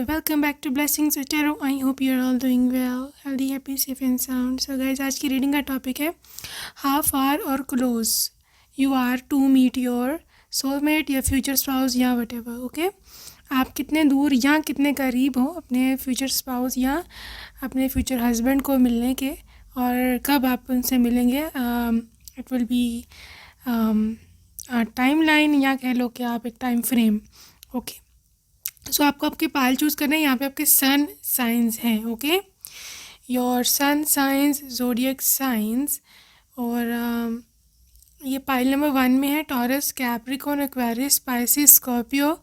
welcome back to Blessings with Tarot. I hope you're all doing well, healthy, happy, safe and sound. So guys, आज की reading का topic है how far or close you are to meet your soulmate या future spouse या whatever. Okay? आप कितने दूर या कितने करीब हो अपने फ्यूचर स्पाउस या अपने फ्यूचर हस्बैंड को मिलने के, और कब आप उनसे मिलेंगे. It will be time line या कह लो कि आप एक टाइम फ्रेम. ओके, सो आपको आपके पाइल चूज़ करना है. यहाँ पे आपके सन साइंस हैं. Okay, your sun signs, zodiac signs. और ये पाइल नंबर 1 में है Taurus, Capricorn, Aquarius, Pisces, Scorpio,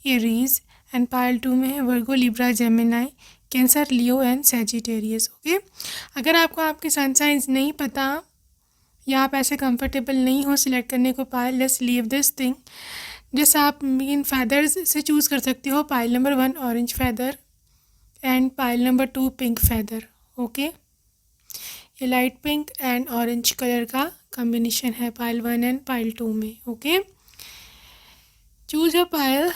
Aries. And pile 2 में है Virgo, Libra, Gemini, Cancer, Leo and Sagittarius. Okay, अगर आपको आपके सन साइंस नहीं पता या आप ऐसे कंफर्टेबल नहीं हो सिलेक्ट करने को pile, let's leave this thing. जैसे आप इन फैदर्स से चूज़ कर सकते हो. Pile number 1 orange feather and pile number 2 pink feather. Okay, ये light pink and orange colour का कॉम्बिनेशन है पाइल 1 एंड पाइल 2 में. Okay, choose your pile.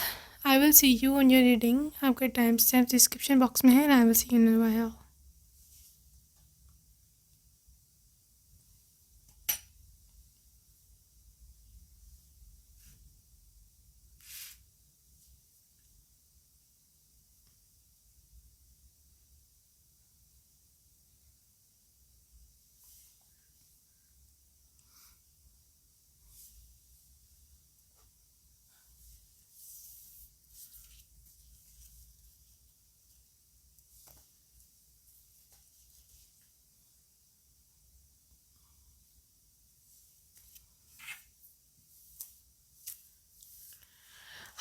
I will see you on your reading. आपका time stamp description box में है and I will see you in a while.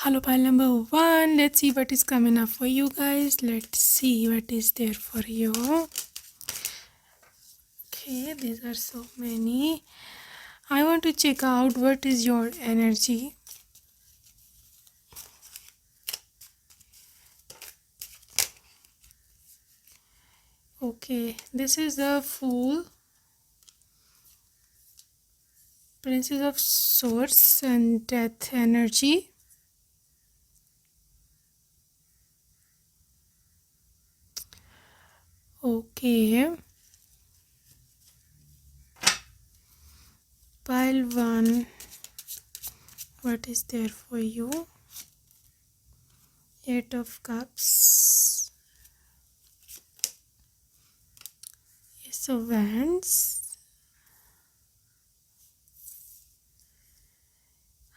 Hello, pile number 1. Let's see what is coming up for you guys. Let's see what is there for you. Okay, these are so many. I want to check out what is your energy. Okay, this is the Fool, Princess of Swords and Death energy. Okay, pile 1, what is there for you? 8 of Cups, Ace of Wands,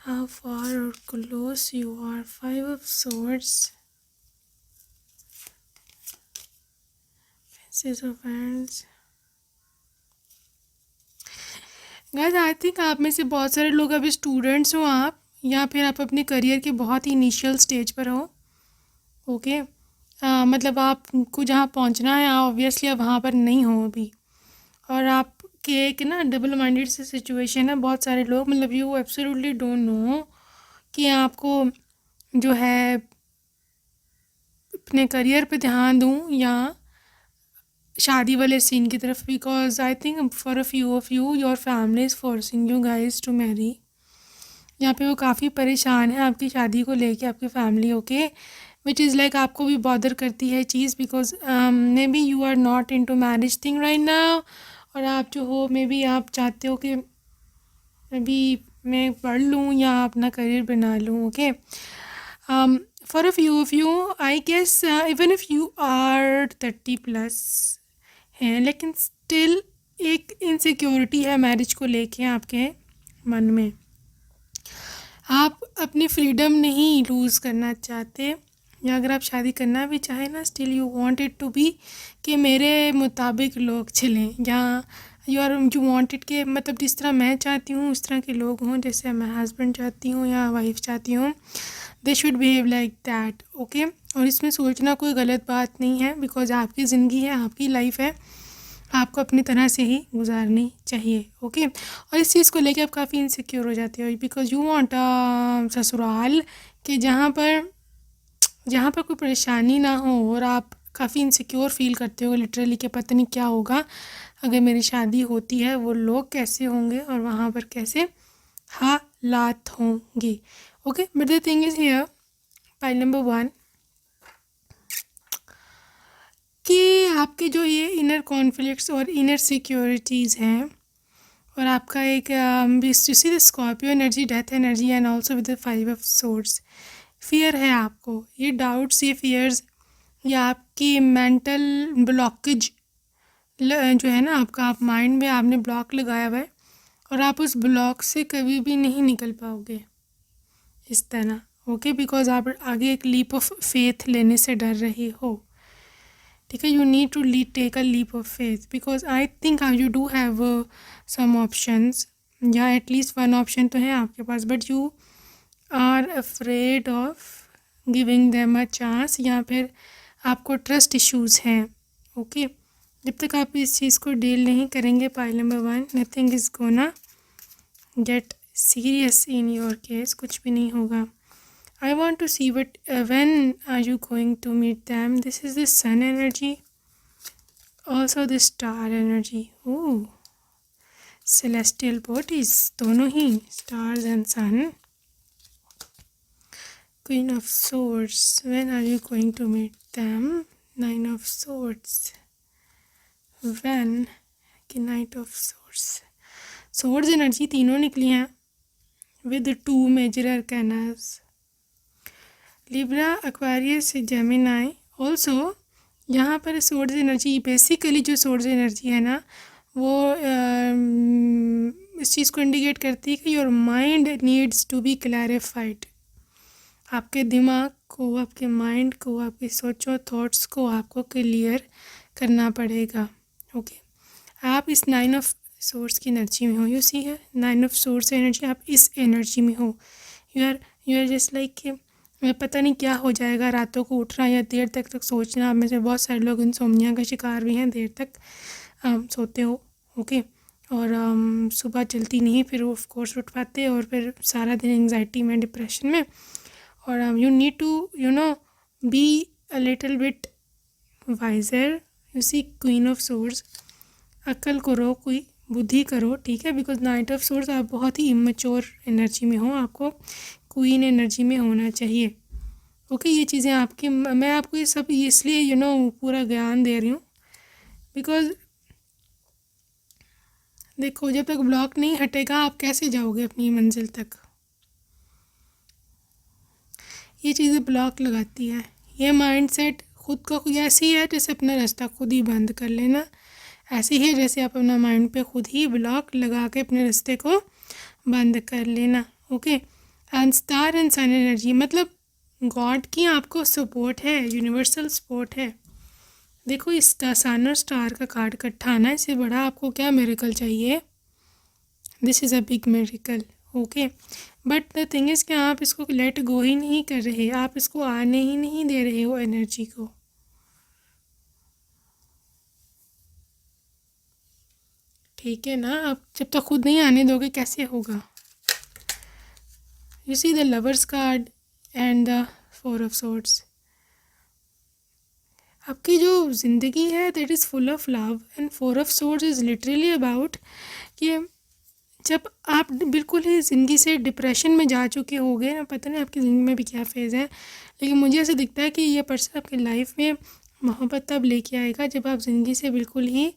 how far or close you are, 5 of Swords, Princess of Wands. Guys, I think आप में से बहुत सारे लोग अभी students हो आप, या फिर आप अपने करियर के बहुत ही इनिशियल स्टेज पर हो. ओके, मतलब आपको जहाँ पहुँचना है ऑब्वियसली आप वहाँ पर नहीं हो अभी, और आपके एक ना डबल माइंडेड से सिचुएशन है. बहुत सारे लोग, मतलब यू एब्सोल्युटली डोंट नो कि आपको जो है अपने करियर पे ध्यान दूँ या शादी वाले सीन की तरफ. Because I think for a few of you your family is forcing you guys to marry. यहाँ पे वो काफ़ी परेशान है आपकी शादी को लेके, आपकी family. Okay, which is like आपको भी बॉदर करती है चीज़, because maybe you are not into marriage thing right now. और आप जो हो मे बी आप चाहते हो कि अभी मैं पढ़ लूँ या अपना करियर बना लूँ. Okay, for a few of you I guess even if you are 30+ हैं, लेकिन स्टिल एक इनसिक्योरिटी है मैरिज को लेके आपके मन में. आप अपनी फ्रीडम नहीं लूज़ करना चाहते, या अगर आप शादी करना भी चाहें ना, still you want it to be कि मेरे मुताबिक लोग चलें, या यू वांट इट के मतलब जिस तरह मैं चाहती हूँ उस तरह के लोग हों, जैसे मैं हस्बैंड चाहती हूँ या वाइफ चाहती हूँ. They should behave like that. Okay, और इसमें सोचना कोई गलत बात नहीं है, बिकॉज आपकी ज़िंदगी है, आपकी लाइफ है, आपको अपनी तरह से ही गुजारनी चाहिए. ओके, और इस चीज़ को लेके आप काफ़ी इनसिक्योर हो जाते हो, बिकॉज यू वांट ससुराल कि जहाँ पर कोई परेशानी ना हो, और आप काफ़ी इनसिक्योर फील करते हो लिटरली कि पता नहीं क्या होगा अगर मेरी शादी होती है, वो लोग कैसे होंगे और वहाँ पर कैसे हालात होंगे. Okay, but the thing is here, pile number 1, कि आपके जो ये इनर कॉन्फ्लिक्ट्स और इनर सिक्योरिटीज़ हैं, और आपका एक see the Scorpio energy, death energy and also with the 5 of swords, fear है आपको, ये डाउट्स, ये फियर्स, या आपकी मेंटल ब्लॉकेज जो है ना आपका, आप माइंड में आपने ब्लॉक लगाया हुआ है और आप उस ब्लॉक से कभी भी नहीं निकल पाओगे इस तरह। ओके, बिकॉज आप आगे एक लीप ऑफ फेथ लेने से डर रहे हो। ठीक है, you need to take a leap of faith because I think you do have some options, या एटलीस्ट वन ऑप्शन तो है आपके पास, but you are afraid of giving them a chance, या फिर आपको ट्रस्ट इश्यूज़ हैं। ओके, जब तक आप इस चीज़ को डील नहीं करेंगे, pile number 1, nothing is gonna get serious in your case, कुछ भी नहीं होगा। I want to see what when are you going to meet them? This is the sun energy, also the star energy. Oh, celestial bodies, दोनों ही, stars and sun. Queen of Swords, when are you going to meet them? 9 of Swords, when? Knight of Swords. Swords energy तीनों निकली हैं with 2 major arcanas. Libra, Aquarius, Gemini. Also यहाँ पर source energy, basically जो source energy है ना, वो इस चीज़ को इंडिकेट करती है कि your mind needs to be clarified. आपके दिमाग को, आपके माइंड को, आपकी सोचो थॉट्स को आपको क्लियर करना पड़ेगा। ओके, आप इस 9 ऑफ सोर्स की एनर्जी में हो, यू सी है 9 ऑफ सोर्स एनर्जी, आप इस एनर्जी में हो। यू आर जस्ट लाइक पता नहीं क्या हो जाएगा, रातों को उठना या देर तक सोचना। आप में से बहुत सारे लोग इंसोम्निया का शिकार भी हैं, देर तक सोते हो। ओके, और सुबह चलती नहीं, फिर ऑफ कोर्स उठ पाते और फिर सारा दिन एंजाइटी में, डिप्रेशन में। और you need to be a little bit wiser. You see queen of swords, अक्ल करो, कोई बुद्धि करो, ठीक है, बिकॉज नाइट ऑफ सोर्स आप बहुत ही इमेच्योर एनर्जी में हो, आपको क्वीन एनर्जी में होना चाहिए। ओके, ये चीज़ें आपकी, मैं आपको ये सब इसलिए पूरा ज्ञान दे रही हूँ बिकॉज देखो, जब तक ब्लॉक नहीं हटेगा आप कैसे जाओगे अपनी मंजिल तक। ये चीज़ें ब्लॉक लगाती है, ये माइंडसेट खुद का कोई ऐसे ही है जैसे अपना रास्ता खुद ही बंद कर लेना, ऐसे ही है जैसे आप अपना माइंड पे खुद ही ब्लॉक लगा के अपने रास्ते को बंद कर लेना। Okay, and star and sun energy, मतलब गॉड की आपको सपोर्ट है, यूनिवर्सल सपोर्ट है। देखो, इस सन और स्टार का कार्ड इकट्ठा आना, इससे बड़ा आपको क्या मिरेकल चाहिए। This is a big miracle. Okay, but the thing is कि आप इसको लेट गो ही नहीं कर रहे, आप इसको आने ही नहीं दे रहे हो एनर्जी को। ठीक है ना, आप जब तक खुद नहीं आने दोगे कैसे होगा। You see the lovers card and the 4 of swords. आपकी जो ज़िंदगी है that is full of love, and 4 of swords is literally about कि जब आप बिल्कुल ही ज़िंदगी से डिप्रेशन में जा चुके होगे ना, पता नहीं आपकी ज़िंदगी में भी क्या फेज़ है, लेकिन मुझे ऐसा दिखता है कि ये पर्सन आपकी लाइफ में मोहब्बत तब लेके आएगा जब आप ज़िंदगी से बिल्कुल ही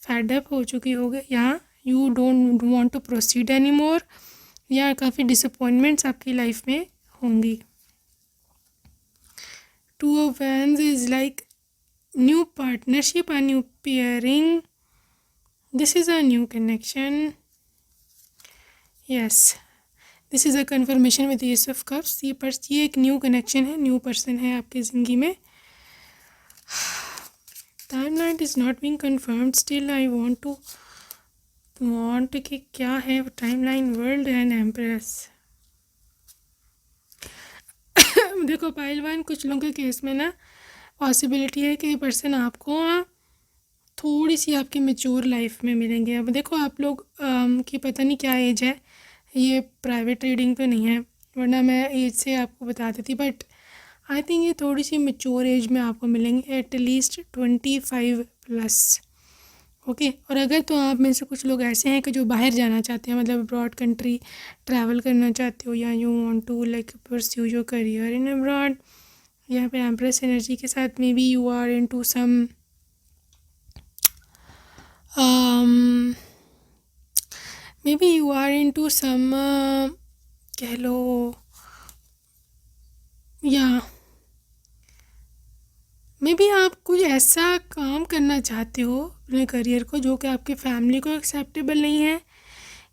फैड अप हो चुके होगे, या you don't want to proceed any more, या काफ़ी डिसअपॉइंटमेंट्स आपकी लाइफ में होंगी। 2 of wands is like new partnership, a new pairing, this is a new connection, yes, this is a confirmation with Ace of Cups। ये एक new connection है, new person है आपकी ज़िंदगी में। Timeline is not being confirmed still, I want कि क्या है टाइमलाइन, वर्ल्ड एंड एम्प्रेस। देखो पाइल 1, कुछ लोगों के केस में ना पॉसिबिलिटी है कि ये पर्सन आपको थोड़ी सी आपकी मैच्योर लाइफ में मिलेंगे। अब देखो, आप लोग की पता नहीं क्या एज है, ये प्राइवेट रीडिंग तो नहीं है, वरना मैं एज से आपको बता देती, बट आई थिंक ये थोड़ी सी मैच्योर एज में आपको मिलेंगे, एटलीस्ट 25+। ओके, और अगर तो आप में से कुछ लोग ऐसे हैं कि जो बाहर जाना चाहते हैं, मतलब अब्रॉड कंट्री ट्रैवल करना चाहते हो, या you want to like pursue your career in abroad, यहाँ पे एम्प्रेस एनर्जी के साथ maybe you are into some maybe you are into some कह लो या मे बी आप कुछ ऐसा काम करना चाहते हो अपने करियर को जो कि आपकी फैमिली को एक्सेप्टेबल नहीं है,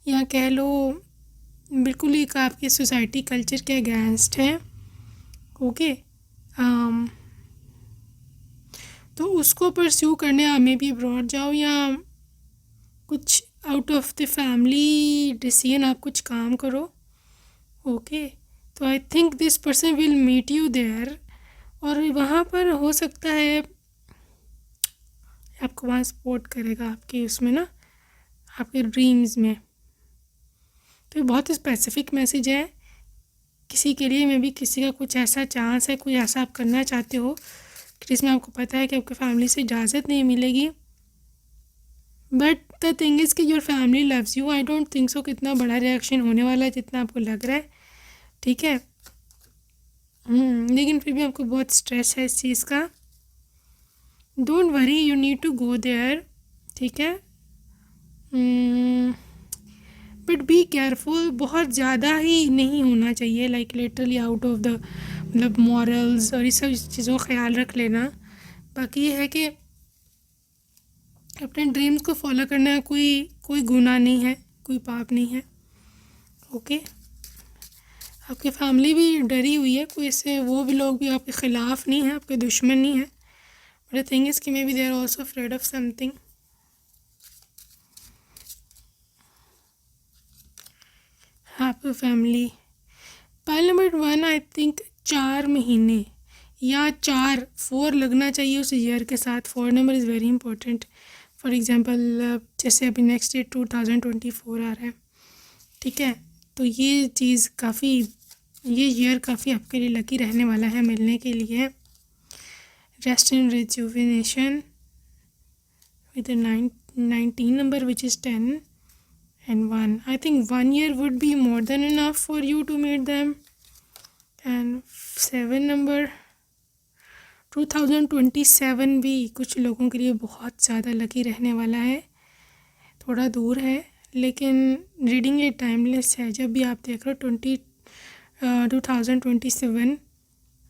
या कह लो बिल्कुल ही आपकी सोसाइटी कल्चर के अगेंस्ट है। ओके, तो उसको परस्यू करने आप मे बी अब्रॉड जाओ, या कुछ out of the family decision आप कुछ काम करो। ओके, तो I think this person will meet you there, और वहाँ पर हो सकता है आपको वहाँ सपोर्ट करेगा आपके उसमें ना, आपके ड्रीम्स में। तो ये बहुत स्पेसिफिक मैसेज है किसी के लिए, मे बी किसी का कुछ ऐसा चांस है, कुछ ऐसा आप करना चाहते हो जिसमें आपको पता है कि आपकी फैमिली से इजाज़त नहीं मिलेगी, बट द थिंग इज़ कि your family loves you. I don't think सो कितना बड़ा रिएक्शन होने वाला है जितना आपको लग रहा है, ठीक है। लेकिन फिर भी आपको बहुत स्ट्रेस है इस चीज़ का। Don't worry, you need to go there, ठीक है। बट बी केयरफुल, बहुत ज़्यादा ही नहीं होना चाहिए, like literally out of the मतलब मॉरल्स और ये सब चीज़ों का ख्याल रख लेना। बाकी ये है कि अपने ड्रीम्स को फॉलो करना कोई कोई गुनाह नहीं है, कोई पाप नहीं है। ओके, आपकी फैमिली भी डरी हुई है, कोई इससे वो भी लोग भी आपके ख़िलाफ़ नहीं है, आपके दुश्मन नहीं है, बट द थिंग इज़ कि maybe they are also afraid of something. Happy family. Pile number 1, I think 4 महीने या 4 लगना चाहिए उस ईयर के साथ। 4 number is very important. For example जैसे अभी नेक्स्ट ईयर 2024 आ रहा है, ठीक है, तो ये चीज़ काफ़ी, ये ईयर काफ़ी आपके लिए लकी रहने वाला है मिलने के लिए। Rest and rejuvenation with 19 number which is 10 and 1. I think 1 year would be more than enough for you to meet them. And 7 number 2027 भी कुछ लोगों के लिए बहुत ज़्यादा लकी रहने वाला है। थोड़ा दूर है लेकिन रीडिंग ये टाइमलेस है। जब भी आप देख रहे हो 2027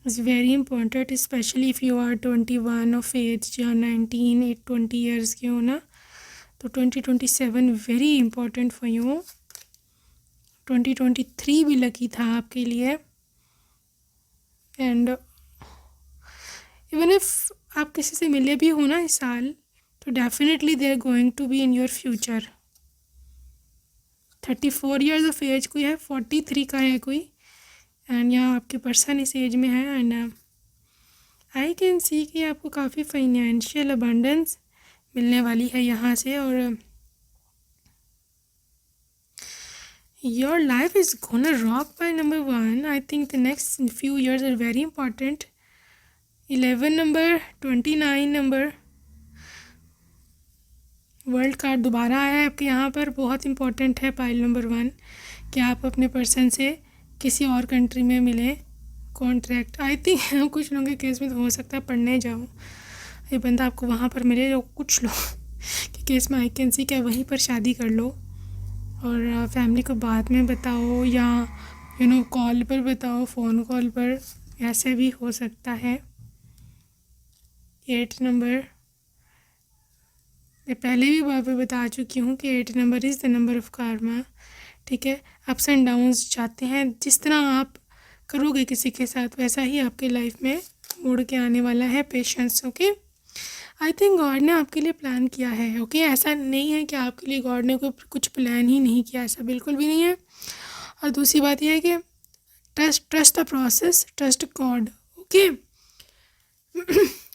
is very important, specially if you are 21 of age या 19 20 ईयर्स के हो ना, तो 2027 वेरी इंपॉर्टेंट फॉर यू। 2023 भी लकी था आपके लिए। एंड इवन इफ आप किसी से मिले भी हो ना इस साल, तो definitely they are going to be in your future. 34 years of age कोई है, 43 का है कोई, एंड यहाँ आपके पर्सन इस एज में है। एंड आई कैन सी कि आपको काफ़ी फाइनेंशियल अबंडेंस मिलने वाली है यहाँ से, और your life is gonna rock by number 1। I think the next few years are very important. 11 number 29 number world card दोबारा आया है आपके यहाँ पर, बहुत इंपॉर्टेंट है पाइल नंबर 1 कि आप अपने पर्सन से किसी और कंट्री में मिलें। कॉन्ट्रैक्ट, आई थिंक कुछ लोगों के केस में तो हो सकता है पढ़ने जाओ, ये बंदा आपको वहाँ पर मिले। जो कुछ लोग के केस में आई कैन सी क्या वहीं पर शादी कर लो और फैमिली को बाद में बताओ, या कॉल पर बताओ, फ़ोन कॉल पर, ऐसे भी हो सकता है। 8 नंबर, मैं पहले भी बार बार बता चुकी हूँ कि 8 number is the number of Karma, ठीक है। अप्स एंड डाउन्स जाते हैं, जिस तरह आप करोगे किसी के साथ वैसा ही आपके लाइफ में मुड़ के आने वाला है। Patience, okay. I think God ने आपके लिए प्लान किया है, ओके। ऐसा नहीं है कि आपके लिए गॉड ने कोई कुछ प्लान ही नहीं किया, ऐसा बिल्कुल भी नहीं है। और दूसरी बात यह है कि trust the process, trust God, okay.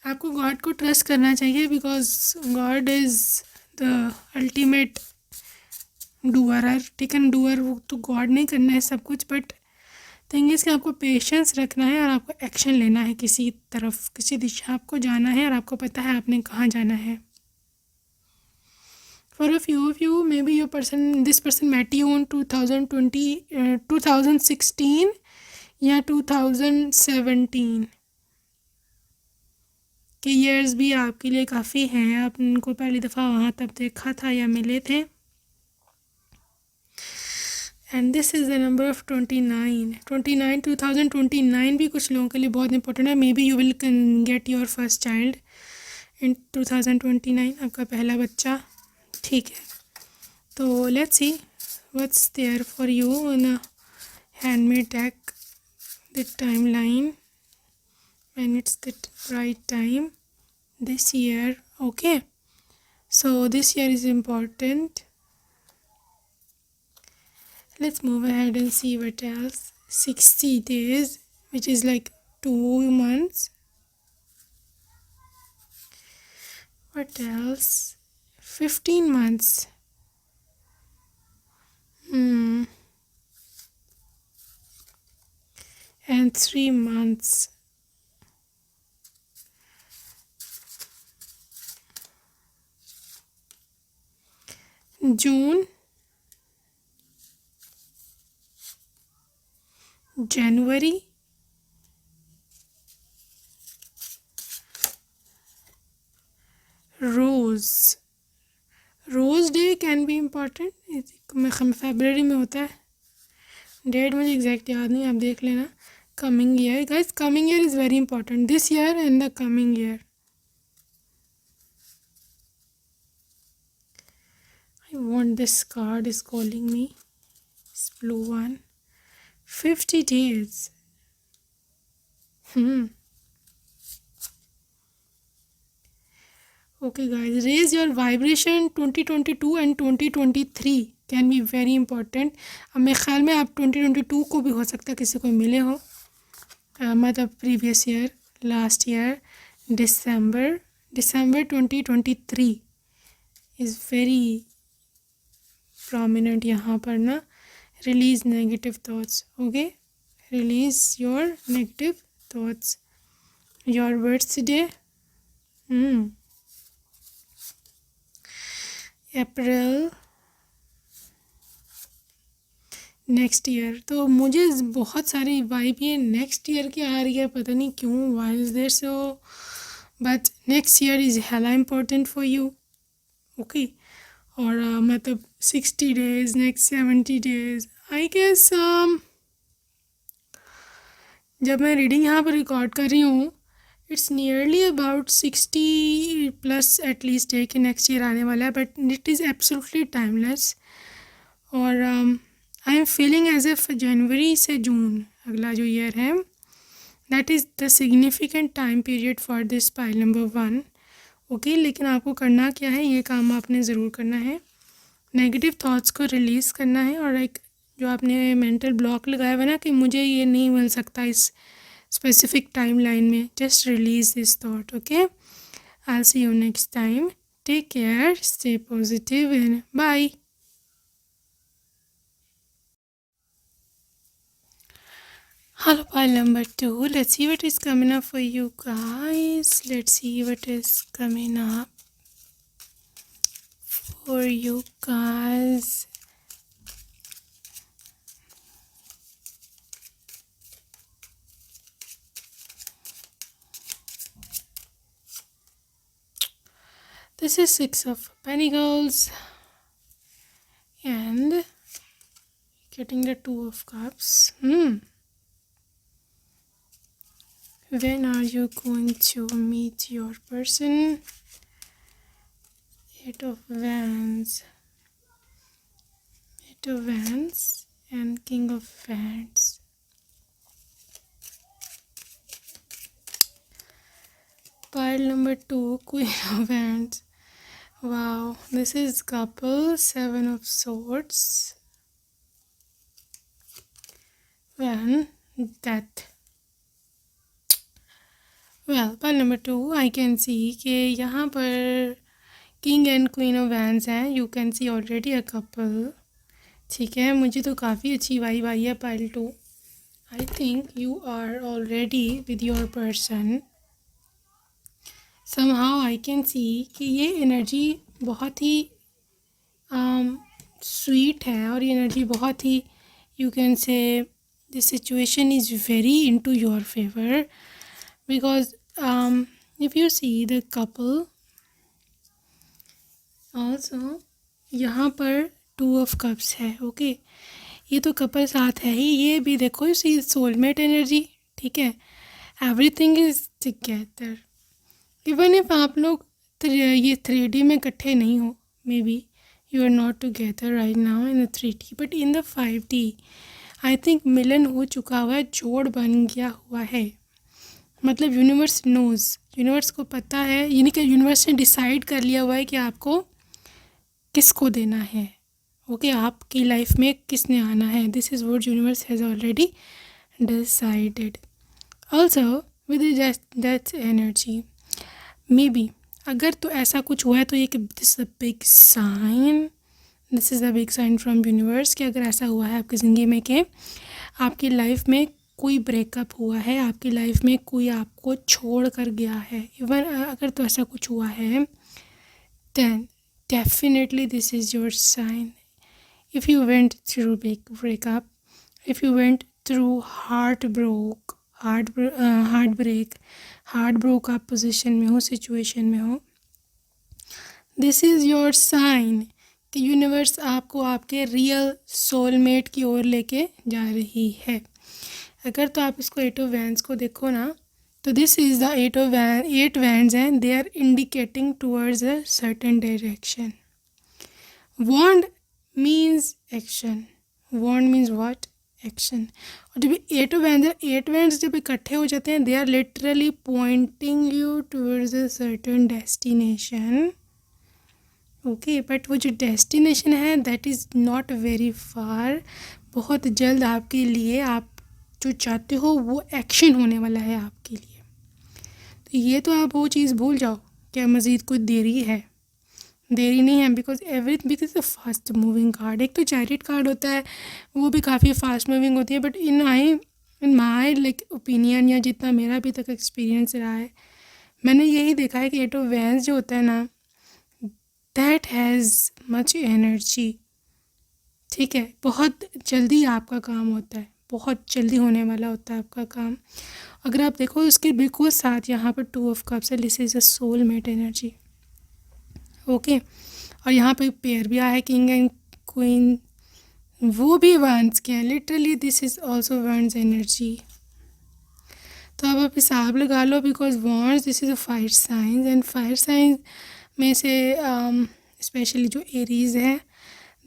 आपको गॉड को ट्रस्ट करना चाहिए, because God is the ultimate doer, ठीक है। डूअर वो तो गॉड नहीं करना है सब कुछ, बट थिंग इज़ कि आपको पेशेंस रखना है और आपको एक्शन लेना है, किसी तरफ किसी दिशा आपको जाना है और आपको पता है आपने कहाँ जाना है। For a few of you maybe this person met you in 2016 या 2017, के ईयर्स भी आपके लिए काफ़ी हैं, आप उनको पहली दफ़ा वहाँ तब देखा था या मिले थे। And this is the number of 29 2029 भी कुछ लोगों के लिए बहुत इंपॉर्टेंट है। Maybe you will get your first child in 2029, आपका पहला बच्चा। ठीक है, तो let's see what's there for you in a handmade deck, the timeline when it's the right time this year. Okay, so this year is important. Let's move ahead and see what else. 60 days, which is like 2 months. What else? 15 months. And 3 months. June, January, Rose Day can be important. फरवरी में होता है, date मुझे exact याद नहीं, आप देख लेना। Coming year guys, coming year is very important, this year and the coming year. I want this card is calling me. This blue one. 50 days. Okay guys, raise your vibration. 2022 and 2023 can be very important. अब मेरे ख्याल में आप 2022 को भी हो सकता है किसी को मिले हो, मतलब previous year, last year, December 2023 is very prominent यहाँ पर ना। release negative thoughts. Okay, release your negative thoughts. Your birthday, April next year. तो मुझे बहुत सारी वाइब ये नेक्स्ट ईयर की आ रही है, पता नहीं क्यों, why is there so, but next year is hella important for you. Okay, और मतलब 60 days, next 70 days I guess. जब मैं रीडिंग यहाँ पर रिकॉर्ड कर रही हूँ, it's nearly about 60 plus at least day कि नेक्स्ट ईयर आने वाला है, but it is absolutely timeless. और I am feeling as if जनवरी से जून अगला जो ईयर है, that is the significant time period for this pile number 1। Okay, लेकिन आपको करना क्या है, ये काम आपने ज़रूर करना है, नेगेटिव थॉट्स को रिलीज़ करना है। और एक जो आपने मेंटल ब्लॉक लगाया हुआ ना कि मुझे ये नहीं मिल सकता इस स्पेसिफिक टाइम लाइन में, just release this thought. Okay, I will see you next time, take care, stay positive and bye. Hello, pile number 2. Let's see what is coming up for you guys. Let's see what is coming up for you guys. This is 6 of Pentacles and getting the 2 of Cups. When are you going to meet your person? 8 of Wands, 8 of Wands and King of Wands. Pile number 2, Queen of Wands. Wow, this is couple, 7 of Swords, when Death. Well, point number 2 I can see कि यहाँ पर king and queen of wands हैं, you can see already a couple. ठीक है, मुझे तो काफ़ी अच्छी वाइब आई है pile 2। I think you are already with your person. Somehow I can see कि ये एनर्जी बहुत ही स्वीट है और ये एनर्जी बहुत ही, you can say this situation is very into your favour, because if you see the couple also, यहाँ पर टू ऑफ कप्स है। ओके, ये तो कपल साथ है ही, ये भी देखो सी सोलमेट एनर्जी। ठीक है, everything is together. Even if आप लोग ये 3D में इकट्ठे नहीं हो, maybe you are not together right now in the 3D, but in the 5D I think मिलन हो चुका हुआ है, जोड़ बन गया हुआ है। मतलब यूनिवर्स नोज़, यूनिवर्स को पता है, यानी कि यूनिवर्स ने डिसाइड कर लिया हुआ है कि आपको किसको देना है। ओके, आपकी लाइफ में किसने आना है। This is what universe has already decided. Also with that energy, maybe अगर तो ऐसा कुछ हुआ है तो ये कि this is a big sign, this is a big sign from universe कि अगर ऐसा हुआ है आपकी ज़िंदगी में कि आपकी लाइफ में कोई ब्रेकअप हुआ है, आपकी लाइफ में कोई आपको छोड़ कर गया है, इवन अगर तो ऐसा कुछ हुआ है, then definitely this is your sign. If you went through big breakup, if you went through heart broke आप पोजिशन में हो, सिचुएशन में हो, दिस इज़ योर साइन कि यूनिवर्स आपको आपके रियल सोलमेट की ओर लेके जा रही है। अगर तो आप इसको 8 of Wands को देखो ना, तो this is the 8 Wands and they are indicating towards a certain direction. Wand means action, wand means what, action. और जब 8 Wands जब इकट्ठे हो जाते हैं, they are literally pointing you towards a certain destination. Okay, but वो जो destination है that is not very far, बहुत जल्द आपके लिए आप जो चाहते हो वो एक्शन होने वाला है आपके लिए। तो ये तो आप वो चीज़ भूल जाओ क्या मज़ीद कोई देरी है, देरी नहीं है, because because a fast moving card. एक तो चैरिट कार्ड होता है, वो भी काफ़ी फास्ट मूविंग होती है, but in my like opinion, या जितना मेरा अभी तक एक्सपीरियंस रहा है, मैंने यही देखा है कि 8 of Wands जो होता है ना, दैट हैज़ मच एनर्जी। ठीक है, बहुत जल्दी आपका काम होता है, बहुत जल्दी होने वाला होता है आपका काम। अगर आप देखो उसके बिल्कुल साथ यहाँ पर 2 of Cups है, this is a soulmate energy. Okay, और यहाँ पे पेयर भी आया है, किंग एंड क्वीन, वो भी Wands के हैं। Literally this is also Wands energy. तो अब आप हिसाब लगा लो, because Wands this is a fire science, and fire science में से स्पेशली जो एरीज़ है,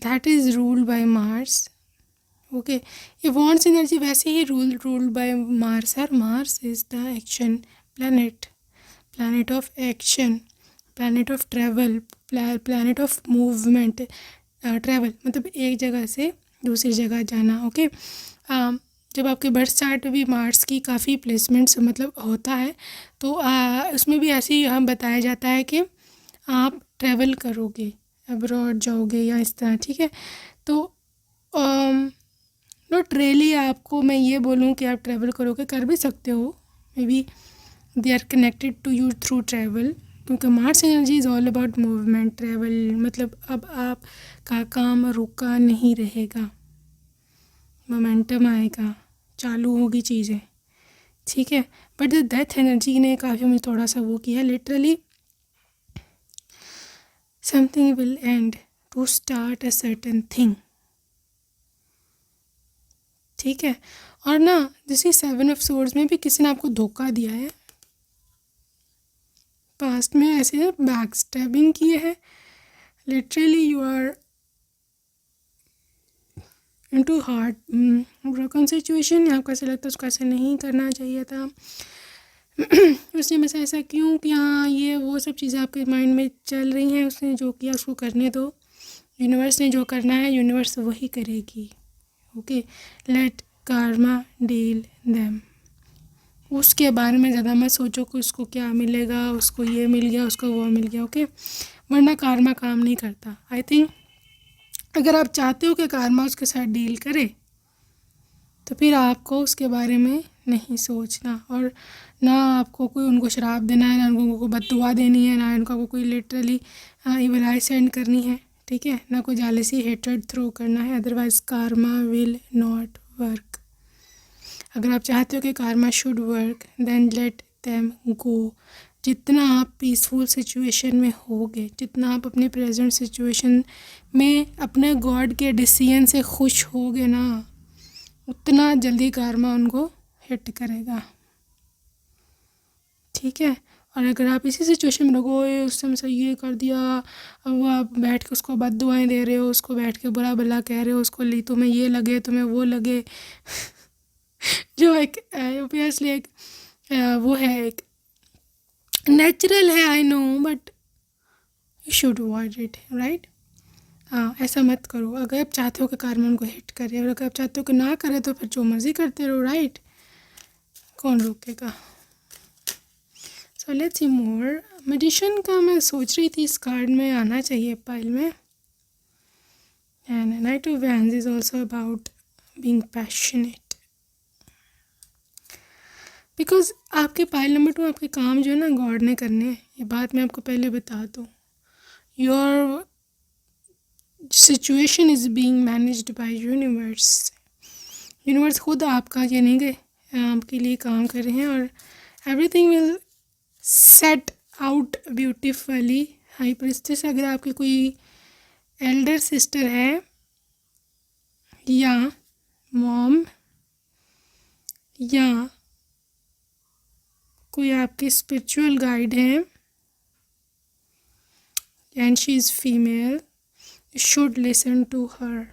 that is ruled by Mars. Okay, ये Wands एनर्जी वैसे ही रूल्ड बाय मार्स है। Mars is the action planet, planet of action, planet of travel, planet of movement. Travel मतलब एक जगह से दूसरी जगह जाना। ओके, जब आपके बर्थ चार्ट भी मार्स की काफ़ी प्लेसमेंट्स मतलब होता है, तो उसमें भी ऐसे ही हम बताया जाता है कि आप ट्रैवल करोगे, अब्रॉड जाओगे या इस तरह। ठीक है, तो नॉट रियली आपको मैं ये बोलूँ कि आप ट्रैवल करोगे, कर भी सकते हो, maybe they are connected to you through travel, क्योंकि Mars energy is all about movement, travel. मतलब अब आप का काम रुका नहीं रहेगा, मोमेंटम आएगा, चालू होगी चीज़ें। ठीक है, बट द डेथ एनर्जी ने काफ़ी मुझे थोड़ा सा वो किया, literally something will end to start a certain thing. ठीक है, और ना जैसे 7 of Swords में भी किसी ने आपको धोखा दिया है, पास्ट में ऐसे बैक स्टैबिंग किए हैं, literally you are into heart broken situation. आपको ऐसा लगता है उसको ऐसे नहीं करना चाहिए था, उसने में से ऐसा क्यों कि हाँ, ये वो सब चीज़ें आपके माइंड में चल रही हैं। उसने जो किया उसको करने दो, यूनिवर्स ने जो करना है यूनिवर्स वही करेगी। Okay, let karma deal them. उसके बारे में ज़्यादा मत सोचो कि उसको क्या मिलेगा, उसको ये मिल गया, उसको वो मिल गया। ओके, वरना कार्मा काम नहीं करता। आई थिंक अगर आप चाहते हो कि कार्मा उसके साथ डील करे, तो फिर आपको उसके बारे में नहीं सोचना, और ना आपको कोई उनको शराब देना है, ना उनको बद्दुआ देनी है, ना उनको कोई लिटरली इविल आई सेंड करनी है। ठीक है, ना कोई जालसी हेट्रेड थ्रो करना है, otherwise karma will not work. अगर आप चाहते हो कि karma should work, then let them go, जितना आप पीसफुल सिचुएशन में होगे, जितना आप अपने प्रेजेंट सिचुएशन में अपने गॉड के डिसीजन से खुश होगे ना, उतना जल्दी karma उनको हिट करेगा, ठीक है। और अगर आप इसी सिचुएशन में रहो, "ओए उस समय से ये कर दिया", अब वो आप बैठ के उसको बद्दुआएं दे रहे हो, उसको बैठ के बुरा भला कह रहे हो, उसको ली तुम्हें ये लगे, तुम्हें वो लगे, जो एक ऑब्वियसली एक वो है, एक नेचुरल है, I know, but you should avoid it, right. हाँ, ऐसा मत करो। अगर आप चाहते हो कि karma उनको हिट करे, और अगर आप चाहते हो कि ना करे, तो फिर जो मर्जी करते रहो, राइट। कौन रोकेगा। So let's see more. Magician का मैं सोच रही थी इस कार्ड में आना चाहिए पाइल में। And night of wands is also about being passionate, because आपके पाइल नंबर 2 आपके काम जो है ना गॉड ने करने हैं। ये बात मैं आपको पहले बता दूँ। Your situation is being managed by universe. Universe खुद आपका ये नहीं गए, आपके लिए काम कर रहे हैं, और everything will set out beautifully. High priestess, अगर आपकी कोई एल्डर सिस्टर है या मॉम या कोई आपकी स्पिरिचुअल गाइड है and she is female, you should listen to her,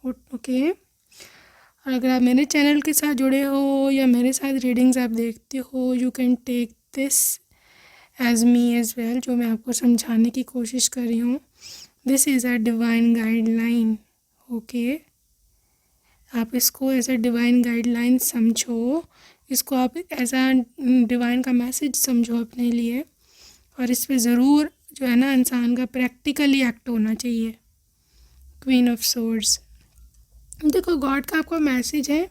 okay. और अगर आप मेरे चैनल के साथ जुड़े हो या मेरे साथ रीडिंग्स आप देखते हो, you can take this as me as well, जो मैं आपको समझाने की कोशिश कर रही हूँ। This is a divine guideline, okay. आप इसको एज अ डिवाइन गाइडलाइन समझो, इसको आप एज अ डिवाइन का मैसेज समझो अपने लिए, और इस पे ज़रूर जो है ना इंसान का प्रैक्टिकली एक्ट होना चाहिए। क्वीन ऑफ सोर्ड्स, देखो गॉड का आपको मैसेज है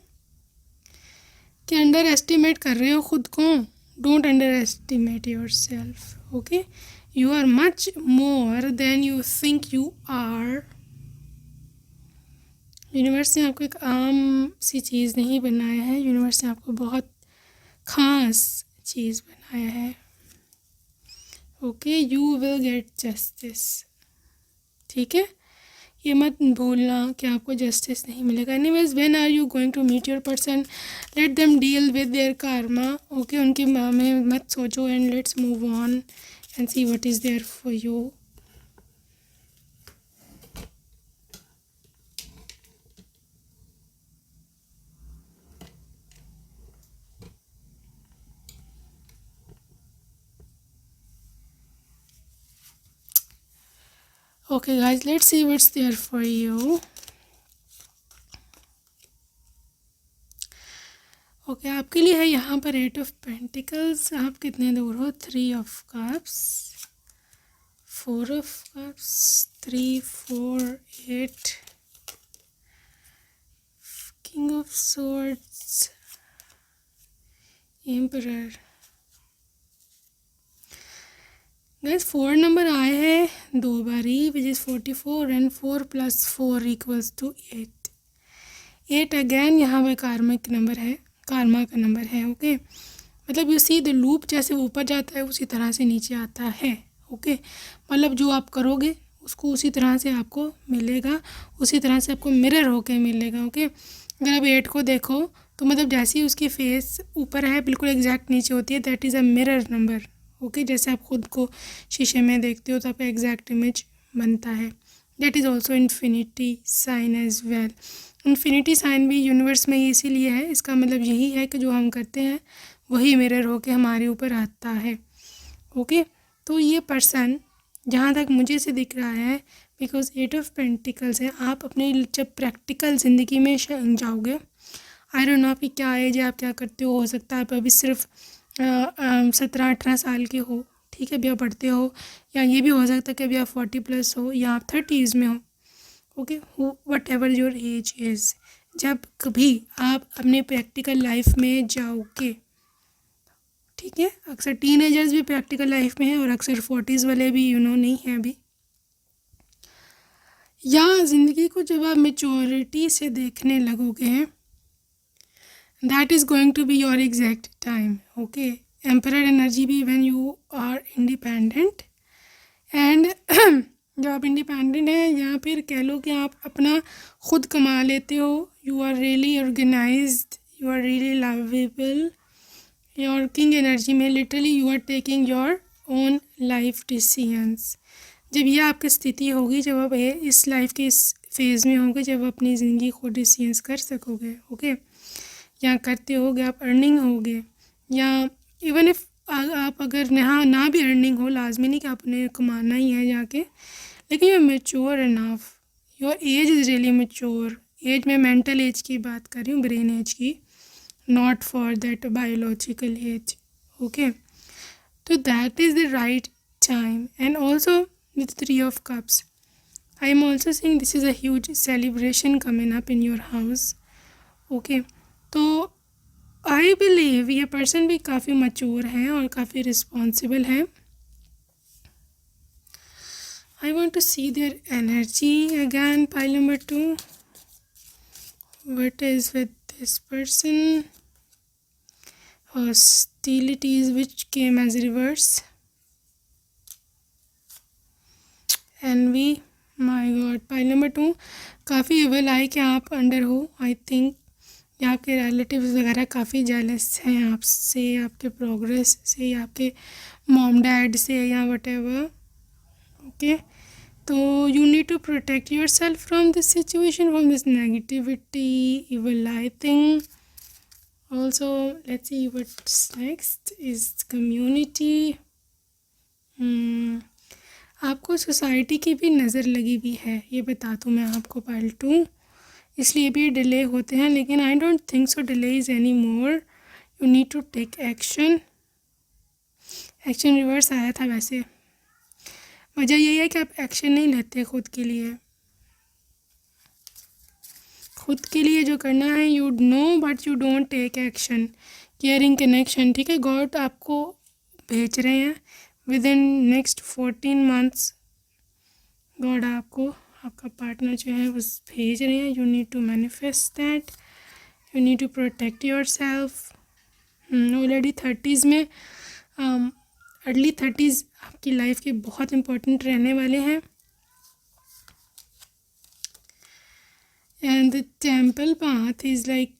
कि अंडर एस्टिमेट कर रहे हो खुद को, don't underestimate yourself, okay. You are much more than you think you are. Universe ने आपको एक आम सी चीज़ नहीं बनाया है, यूनिवर्स ने आपको बहुत ख़ास चीज़ बनाया है, okay. You will gate justice, ठीक है। ये मत भूलना कि आपको जस्टिस नहीं मिलेगा। Anyways, when are you going to meet your person, let them deal with their karma, okay. उनके में मत सोचो, and let's move on and see what is there for you. Okay guys, let's see what's there for you. Okay, आपके लिए है यहाँ पर 8 of pentacles. आप कितने दूर हो? 3 of cups, 4 of cups, 3, 4, 8, king of swords, emperor. Guys 4 नंबर आए हैं 2 बारी, which is 44, and 4 + 4 equals to 8। 8 again यहाँ पे कार्मिक नंबर है, कार्मा का नंबर है, ओके। मतलब यू सी द लूप, जैसे ऊपर जाता है उसी तरह से नीचे आता है, ओके। मतलब जो आप करोगे उसको उसी तरह से आपको मिलेगा, उसी तरह से आपको मिरर होके मिलेगा, ओके। अगर आप 8 को देखो तो मतलब जैसे ही उसकी फेस ऊपर है बिल्कुल एग्जैक्ट नीचे होती है, that is a mirror number, okay. जैसे आप खुद को शीशे में देखते हो तो आपका एग्जैक्ट इमेज बनता है। That is also infinity sign as well. Infinity sign भी यूनिवर्स में इसीलिए है, इसका मतलब यही है कि जो हम करते हैं वही मिरर होके हमारे ऊपर आता है, ओके। तो ये पर्सन जहाँ तक मुझे से दिख रहा है, बिकॉज 8 ऑफ पेंटिकल्स है, आप अपने जब प्रैक्टिकल ज़िंदगी में जाओगे, आई डोंट नो आपकी क्या एज है, आप क्या करते हो सकता है आप अभी सिर्फ 17-18 साल के हो, ठीक है, अभी आप पढ़ते हो, या ये भी हो सकता है कि अभी आप 40+ हो या आप 30s में हो, okay. What ever your age is, जब कभी आप अपने प्रैक्टिकल लाइफ में जाओगे, ठीक है। अक्सर टीनेजर्स भी प्रैक्टिकल लाइफ में हैं और अक्सर 40s वाले भी नहीं हैं अभी। या ज़िंदगी को जब आप मेच्योरिटी से देखने लगोगे, that is going to be your exact time, okay. Emperor energy भी when you are independent and जब आप इंडिपेंडेंट हैं या फिर कह लो कि आप अपना खुद कमा लेते हो, you are really organised, you are really lovable. Your king energy में literally you are taking your own life decisions. जब ये आपकी स्थिति होगी, जब आप इस लाइफ के इस फेज़ में होंगे, जब आप अपनी ज़िंदगी खुद डिसीजंस कर सकोगे, ओके, या करते होगे, आप अर्निंग होगे, या इवन इफ आप अगर ना भी अर्निंग हो, लाजमी नहीं कि आपने कमाना ही है जाके, लेकिन you mature enough, your age is really mature. Age में मेंटल एज की बात कर रही हूँ, ब्रेन एज की, not for that biological age, okay. तो that is the right time. And also with 3 of Cups, I am also saying this is a huge celebration coming up in your house, okay। तो I believe ये person भी काफ़ी mature हैं और काफ़ी responsible हैं। I want to see their energy again, pile number 2, what is with this person, hostilities which came as reverse, envy, my god, pile number 2, काफ़ी एवल आई कि आप अंडर हो, आई थिंक या आपके रिलेटिव्स वगैरह काफ़ी जेलस हैं आपसे, आपके प्रोग्रेस से, या आपके मॉम डैड से, या वट एवर, ओके। तो you need to protect yourself from this situation, from this negativity, evil I think. Also let's see what's next is community. आपको सोसाइटी की भी नज़र लगी हुई है, ये बता दूँ मैं आपको पाइल 2, इसलिए भी डिले होते हैं, लेकिन I don't think so delay is anymore. You need to take action. Action reverse आया था, वैसे वजह यही है कि आप एक्शन नहीं लेते खुद के लिए। खुद के लिए जो करना है you know, but you don't take action. Caring connection, ठीक है, गॉड आपको भेज रहे हैं within next 14 months। God आपको आपका पार्टनर जो है वो भेज रहे हैं। You need to manifest that, you need to protect yourself. Already 30s में, अर्ली 30s आपकी लाइफ के बहुत इम्पोर्टेंट रहने वाले हैं। And the temple path is like,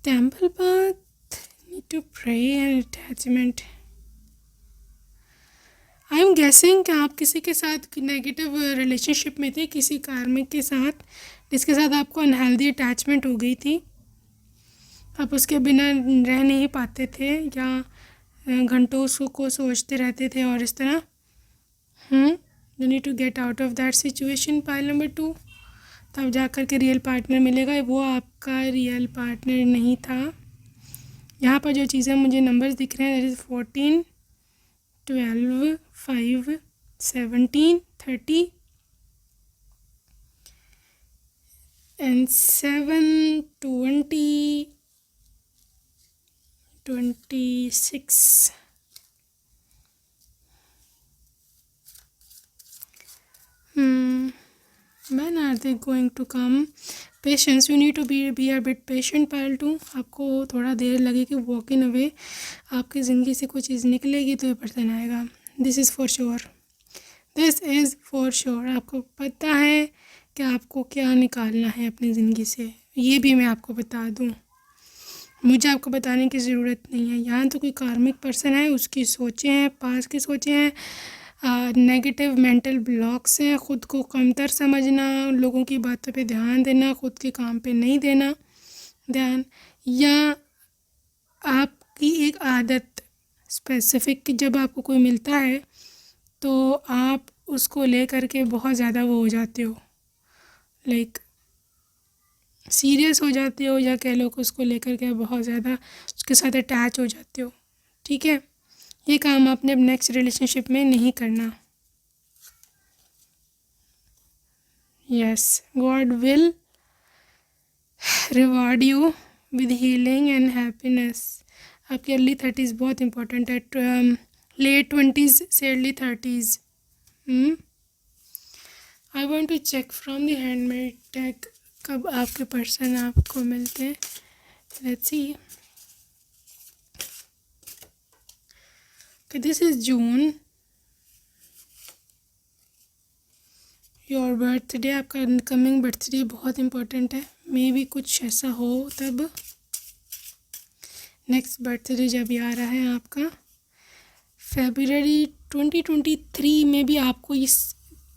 temple path need to pray and attachment. I am guessing कि आप किसी के साथ नेगेटिव रिलेशनशिप में थे, किसी कार्मिक के साथ, जिसके साथ आपको अनहेल्दी अटैचमेंट हो गई थी। आप उसके बिना रह नहीं पाते थे, या घंटों उसको सोचते रहते थे, और इस तरह you need to get out of that situation, pile number 2। तब जा कर के रियल पार्टनर मिलेगा। वो आपका रियल पार्टनर नहीं था। यहाँ पर जो चीज़ें मुझे नंबर्स दिख रहे हैं, that is 14, 12, 5, 17, 30 and 7, 20, 26. When are they going to come? Patience, you need to be a bit patient, pile 2। आपको थोड़ा देर लगेगी वॉकिंग अवे। आपकी ज़िंदगी से कोई चीज़ निकलेगी तो ये पर्सन आएगा। This is for sure, this is for sure. आपको पता है कि आपको क्या निकालना है अपनी ज़िंदगी से, ये भी मैं आपको बता दूँ। मुझे आपको बताने की ज़रूरत नहीं है। यहाँ तो कोई कार्मिक पर्सन है, उसकी सोचें हैं, पास की सोचें हैं, नेगेटिव मेंटल ब्लॉक्स हैं, ख़ुद को कमतर समझना, लोगों की बातों पे ध्यान देना, ख़ुद के काम पे नहीं देना ध्यान, या आपकी एक आदत स्पेसिफिक कि जब आपको कोई मिलता है तो आप उसको ले कर के बहुत ज़्यादा वो हो जाते हो, लाइक सीरियस हो जाते हो, या कह लो कि उसको लेकर के बहुत ज़्यादा उसके साथ अटैच हो जाते हो। ठीक है, ये काम आपने नेक्स्ट रिलेशनशिप में नहीं करना। Yes, god will reward you with healing and happiness. आपकी अर्ली 30s बहुत इंपॉर्टेंट है, लेट 20s से early 30s। I want to check from the handmade deck कब आपके पर्सन आपको मिलते हैं। Let's see, this is June. Your birthday, आपका इनकमिंग बर्थडे बहुत इम्पोर्टेंट है। मे भी कुछ ऐसा हो तब नेक्स्ट बर्थडे जब ये आ रहा है आपका February 2023 में भी आपको इस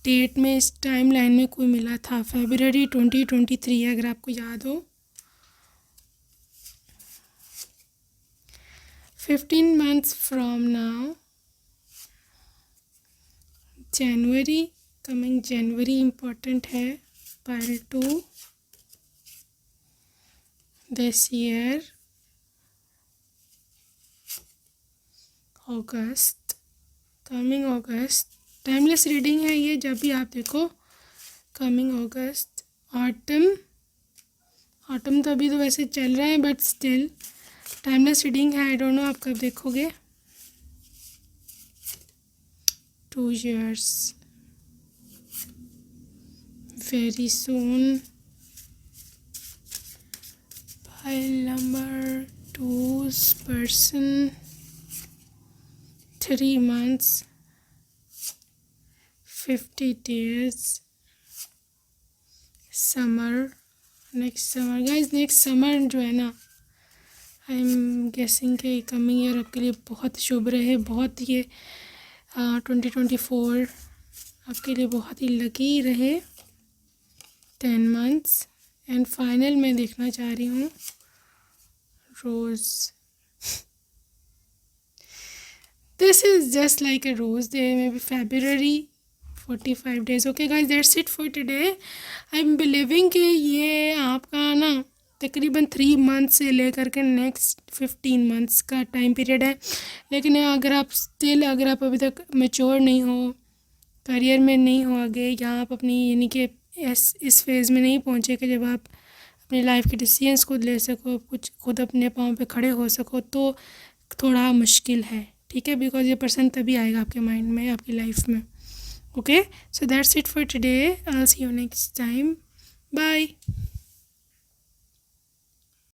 डेट में इस टाइम लाइन में कोई मिला था। February 2023 अगर आपको याद हो। 15 months from now January, coming जनवरी इम्पोर्टेंट है। पाइल 2 दिस ईयर अगस्त, कमिंग अगस्त, टाइमलेस रीडिंग है ये, जब भी आप देखो। कमिंग अगस्त, ऑटम, ऑटम तो अभी तो वैसे चल रहा है बट स्टिल टाइमलेस रीडिंग है। आई डोंट नो आप कब देखोगे। 2 years, very soon. File number 2 person, 3 months, 50 days, summer, next summer. Guys next summer जो है ना, आई एम गेसिंग के कमिंग ईयर आपके लिए बहुत शुभ रहे। बहुत ये 2024 आपके लिए बहुत ही लकी रहे। 10 months एंड फाइनल मैं देखना चाह रही हूँ रोज़। This is just like a rose. There may be February 45 days. Okay guys, that's it for today. I'm believing कि ये आपका ना तकरीबन 3 months से लेकर के नेक्स्ट 15 months का टाइम पीरियड है। लेकिन अगर आप अगर आप अभी तक मेच्योर नहीं हो, करियर में नहीं हो आगे, या आप अपनी यानी कि इस फेज़ में नहीं पहुँचे कि जब आप अपनी लाइफ के डिसीजंस खुद ले सको, कुछ खुद अपने पाँव पे खड़े हो सको, तो थोड़ा मुश्किल है। ठीक है, बिकॉज ये पर्सन तभी आएगा आपके माइंड में, आपकी लाइफ में। Okay, so that's it for today. I will see you next time. Bye.